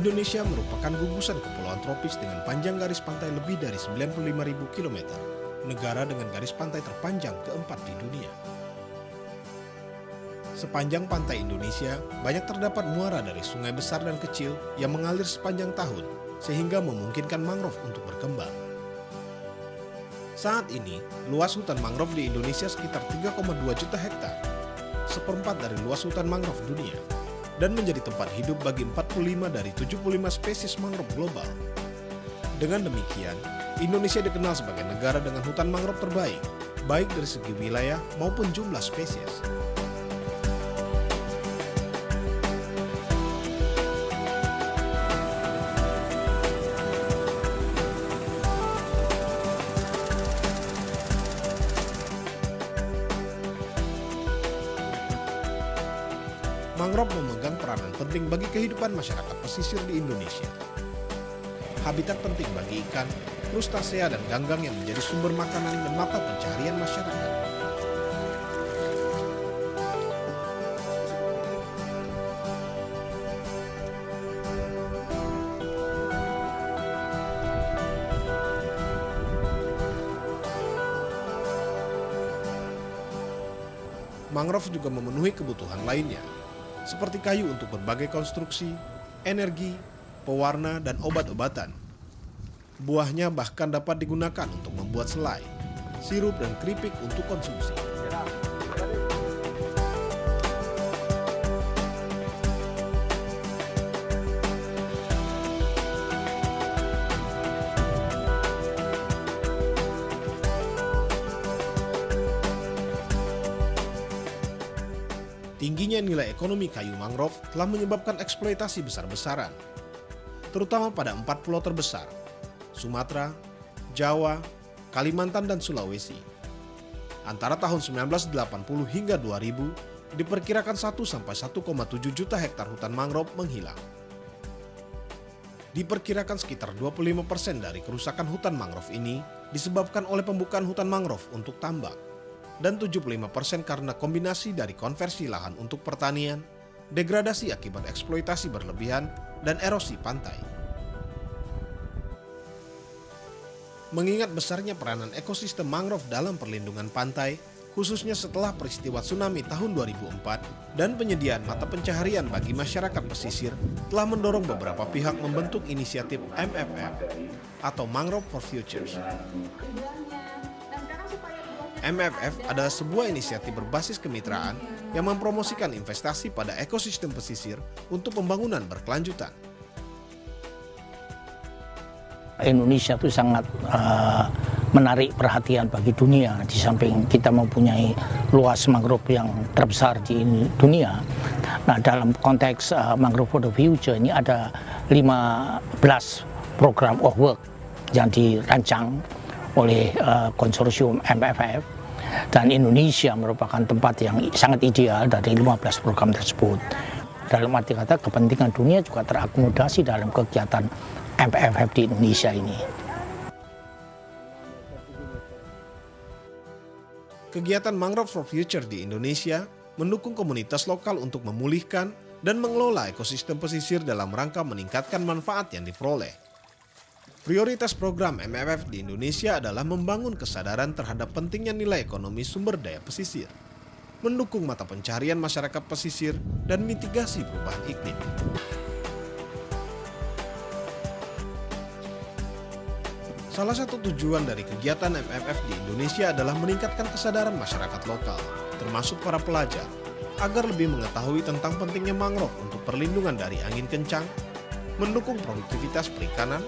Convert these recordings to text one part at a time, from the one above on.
Indonesia merupakan gugusan kepulauan tropis dengan panjang garis pantai lebih dari 95.000 km, negara dengan garis pantai terpanjang keempat di dunia. Sepanjang pantai Indonesia, banyak terdapat muara dari sungai besar dan kecil yang mengalir sepanjang tahun, sehingga memungkinkan mangrove untuk berkembang. Saat ini, luas hutan mangrove di Indonesia sekitar 3,2 juta hektar, seperempat dari luas hutan mangrove dunia, dan menjadi tempat hidup bagi 45 dari 75 spesies mangrove global. Dengan demikian, Indonesia dikenal sebagai negara dengan hutan mangrove terbaik, baik dari segi wilayah maupun jumlah spesies. Mangrove memegang peranan penting bagi kehidupan masyarakat pesisir di Indonesia. Habitat penting bagi ikan, krustasea dan ganggang yang menjadi sumber makanan dan mata pencaharian masyarakat. Mangrove juga memenuhi kebutuhan lainnya, seperti kayu untuk berbagai konstruksi, energi, pewarna, dan obat-obatan. Buahnya bahkan dapat digunakan untuk membuat selai, sirup, dan keripik untuk konsumsi. Tingginya nilai ekonomi kayu mangrove telah menyebabkan eksploitasi besar-besaran, terutama pada 4 pulau terbesar, Sumatera, Jawa, Kalimantan, dan Sulawesi. Antara tahun 1980 hingga 2000, diperkirakan 1-1,7 juta hektar hutan mangrove menghilang. Diperkirakan sekitar 25% dari kerusakan hutan mangrove ini disebabkan oleh pembukaan hutan mangrove untuk tambang, dan 75% karena kombinasi dari konversi lahan untuk pertanian, degradasi akibat eksploitasi berlebihan, dan erosi pantai. Mengingat besarnya peranan ekosistem mangrove dalam perlindungan pantai, khususnya setelah peristiwa tsunami tahun 2004 dan penyediaan mata pencaharian bagi masyarakat pesisir, telah mendorong beberapa pihak membentuk inisiatif MFF atau Mangrove for Futures. MFF adalah sebuah inisiatif berbasis kemitraan yang mempromosikan investasi pada ekosistem pesisir untuk pembangunan berkelanjutan. Indonesia itu sangat menarik perhatian bagi dunia. Di samping kita mempunyai luas mangrove yang terbesar di dunia. Nah, dalam konteks Mangrove for the Future ini ada 15 program of work yang dirancang oleh konsorsium MFF, dan Indonesia merupakan tempat yang sangat ideal dari 15 program tersebut. Dalam arti kata, kepentingan dunia juga terakomodasi dalam kegiatan MFF di Indonesia ini. Kegiatan Mangrove for Future di Indonesia mendukung komunitas lokal untuk memulihkan dan mengelola ekosistem pesisir dalam rangka meningkatkan manfaat yang diperoleh. Prioritas program MFF di Indonesia adalah membangun kesadaran terhadap pentingnya nilai ekonomi sumber daya pesisir, mendukung mata pencaharian masyarakat pesisir, dan mitigasi perubahan iklim. Salah satu tujuan dari kegiatan MFF di Indonesia adalah meningkatkan kesadaran masyarakat lokal, termasuk para pelajar, agar lebih mengetahui tentang pentingnya mangrove untuk perlindungan dari angin kencang, mendukung produktivitas perikanan,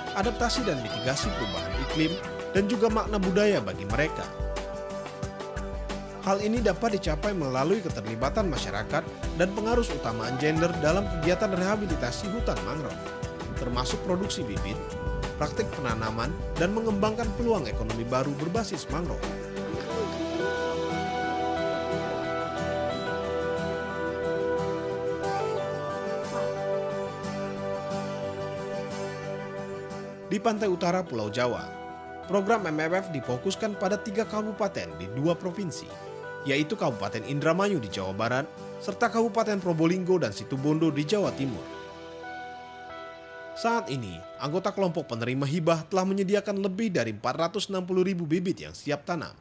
adaptasi dan mitigasi perubahan iklim, dan juga makna budaya bagi mereka. Hal ini dapat dicapai melalui keterlibatan masyarakat dan pengaruh utamaan gender dalam kegiatan rehabilitasi hutan mangrove, termasuk produksi bibit, praktik penanaman, dan mengembangkan peluang ekonomi baru berbasis mangrove. Di pantai utara Pulau Jawa, program MFF difokuskan pada 3 kabupaten di 2 provinsi, yaitu Kabupaten Indramayu di Jawa Barat, serta Kabupaten Probolinggo dan Situbondo di Jawa Timur. Saat ini, anggota kelompok penerima hibah telah menyediakan lebih dari 460.000 bibit yang siap tanam.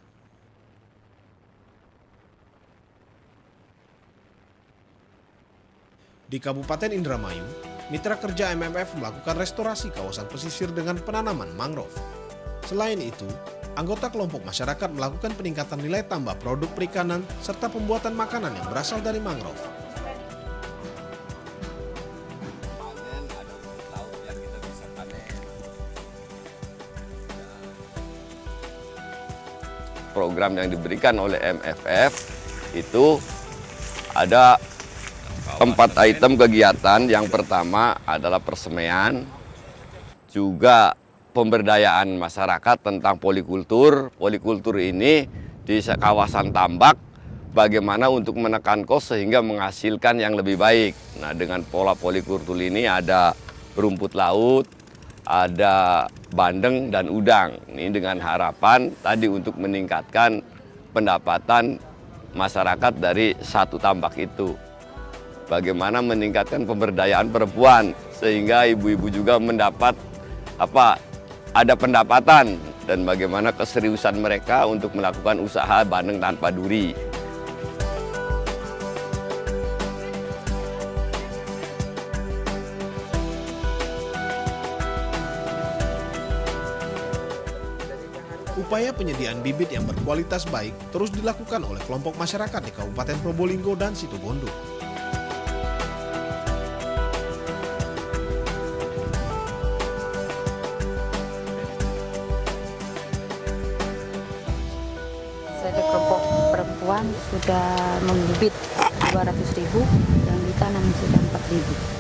Di Kabupaten Indramayu, mitra kerja MMF melakukan restorasi kawasan pesisir dengan penanaman mangrove. Selain itu, anggota kelompok masyarakat melakukan peningkatan nilai tambah produk perikanan serta pembuatan makanan yang berasal dari mangrove. Program yang diberikan oleh MFF itu ada 4 item kegiatan. Yang pertama adalah persemaian, juga pemberdayaan masyarakat tentang polikultur. Polikultur ini di kawasan tambak, bagaimana untuk menekan kos sehingga menghasilkan yang lebih baik. Nah, dengan pola polikultur ini ada rumput laut, ada bandeng dan udang. Ini dengan harapan tadi untuk meningkatkan pendapatan masyarakat dari satu tambak itu. Bagaimana meningkatkan pemberdayaan perempuan sehingga ibu-ibu juga mendapat ada pendapatan, dan bagaimana keseriusan mereka untuk melakukan usaha bandeng tanpa duri. Upaya penyediaan bibit yang berkualitas baik terus dilakukan oleh kelompok masyarakat di Kabupaten Probolinggo dan Situbondo. Saya kelompok perempuan sudah membibit 200.000, yang ditanam sudah 4.000.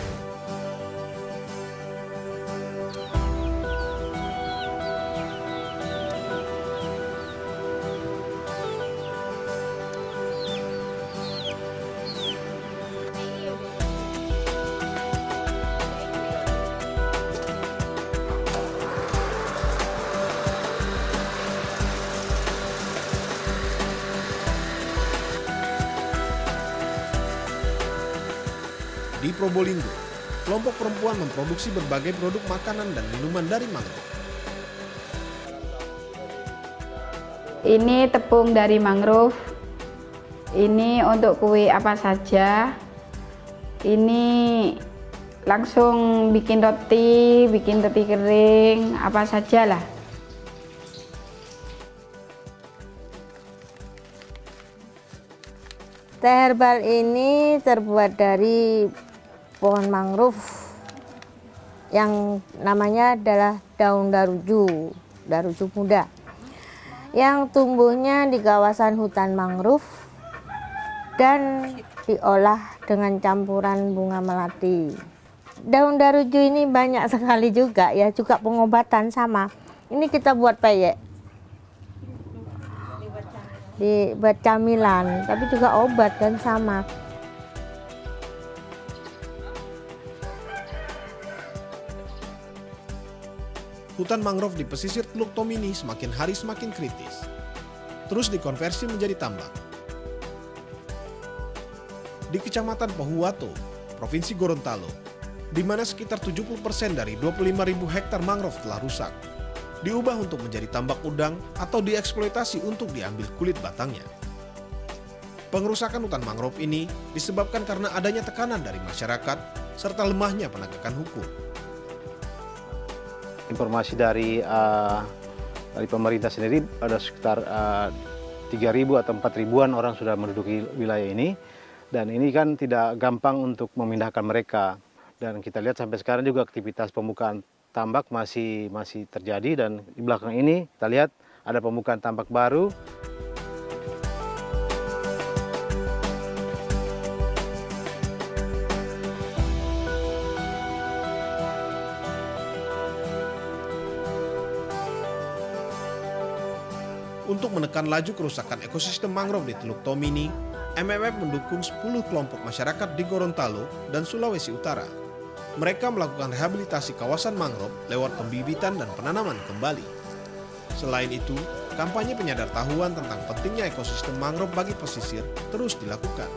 Di Probolinggo, kelompok perempuan memproduksi berbagai produk makanan dan minuman dari mangrove. Ini tepung dari mangrove. Ini untuk kue apa saja. Ini langsung bikin roti kering, apa sajalah. Teh herbal ini terbuat dari pohon mangrove yang namanya adalah daun daruju muda, yang tumbuhnya di kawasan hutan mangrove dan diolah dengan campuran bunga melati. Daun daruju ini banyak sekali juga ya, juga pengobatan sama. Ini kita buat peyek, buat camilan, tapi juga obat dan sama. Hutan mangrove di pesisir Teluk Tomini semakin hari semakin kritis. Terus dikonversi menjadi tambak. Di Kecamatan Pohuwato, Provinsi Gorontalo, di mana sekitar 70% dari 25.000 hektar mangrove telah rusak, diubah untuk menjadi tambak udang atau dieksploitasi untuk diambil kulit batangnya. Pengerusakan hutan mangrove ini disebabkan karena adanya tekanan dari masyarakat serta lemahnya penegakan hukum. Informasi dari pemerintah sendiri ada sekitar 3.000 atau 4.000-an orang sudah menduduki wilayah ini, dan ini kan tidak gampang untuk memindahkan mereka. Dan kita lihat sampai sekarang juga aktivitas pembukaan tambak masih terjadi, dan di belakang ini kita lihat ada pembukaan tambak baru. Untuk menekan laju kerusakan ekosistem mangrove di Teluk Tomini, MMF mendukung 10 kelompok masyarakat di Gorontalo dan Sulawesi Utara. Mereka melakukan rehabilitasi kawasan mangrove lewat pembibitan dan penanaman kembali. Selain itu, kampanye penyadartahuan tentang pentingnya ekosistem mangrove bagi pesisir terus dilakukan.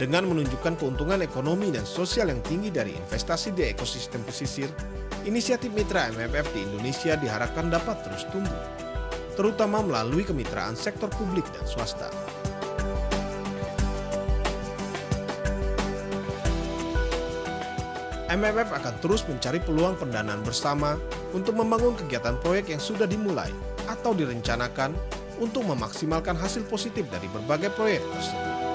Dengan menunjukkan keuntungan ekonomi dan sosial yang tinggi dari investasi di ekosistem pesisir, inisiatif mitra MFF di Indonesia diharapkan dapat terus tumbuh, terutama melalui kemitraan sektor publik dan swasta. MFF akan terus mencari peluang pendanaan bersama untuk membangun kegiatan proyek yang sudah dimulai atau direncanakan untuk memaksimalkan hasil positif dari berbagai proyek tersebut.